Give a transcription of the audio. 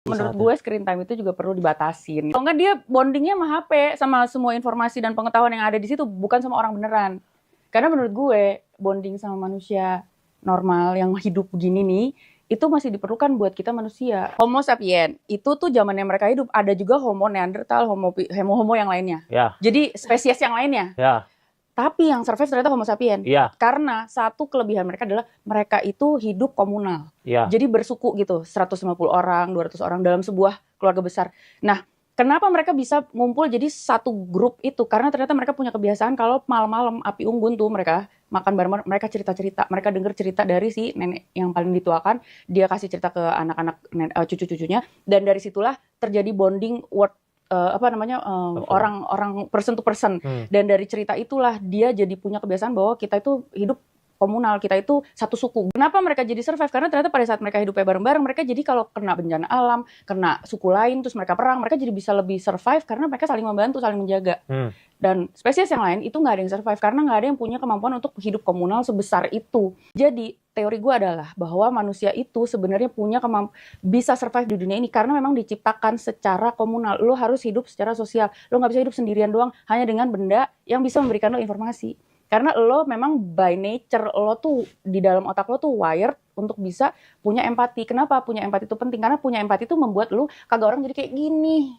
Menurut gue screen time itu juga perlu dibatasin. Kalau nggak dia bondingnya sama HP, sama semua informasi dan pengetahuan yang ada di situ, bukan sama orang beneran. Karena menurut gue bonding sama manusia normal yang hidup begini nih, itu masih diperlukan buat kita manusia. Homo sapien itu tuh zamannya mereka hidup, ada juga Homo Neanderthal, Homo yang lainnya. Ya. Jadi spesies yang lainnya. Ya. Tapi yang survive ternyata Homo sapien. Iya. Karena satu kelebihan mereka adalah mereka itu hidup komunal. Iya. Jadi bersuku gitu, 150 orang, 200 orang dalam sebuah keluarga besar. Nah, kenapa mereka bisa ngumpul jadi satu grup itu? Karena ternyata mereka punya kebiasaan kalau malam-malam api unggun tuh mereka makan bareng, mereka cerita-cerita, mereka dengar cerita dari si nenek yang paling dituakan, dia kasih cerita ke anak-anak cucu-cucunya, dan dari situlah terjadi bonding orang person to person. Dan dari cerita itulah dia jadi punya kebiasaan bahwa kita itu hidup komunal, kita itu satu suku. Kenapa mereka jadi survive? Karena ternyata pada saat mereka hidupnya bareng-bareng, mereka jadi kalau kena bencana alam, kena suku lain, terus mereka perang, mereka jadi bisa lebih survive karena mereka saling membantu, saling menjaga. Dan spesies yang lain itu nggak ada yang survive karena nggak ada yang punya kemampuan untuk hidup komunal sebesar itu. Jadi teori gue adalah bahwa manusia itu sebenarnya punya bisa survive di dunia ini karena memang diciptakan secara komunal. Lo harus hidup secara sosial. Lo nggak bisa hidup sendirian doang hanya dengan benda yang bisa memberikan lo informasi. Karena lo memang by nature lo tuh di dalam otak lo tuh wired untuk bisa punya empati. Kenapa punya empati itu penting? Karena punya empati itu membuat lo kagak orang jadi kayak gini.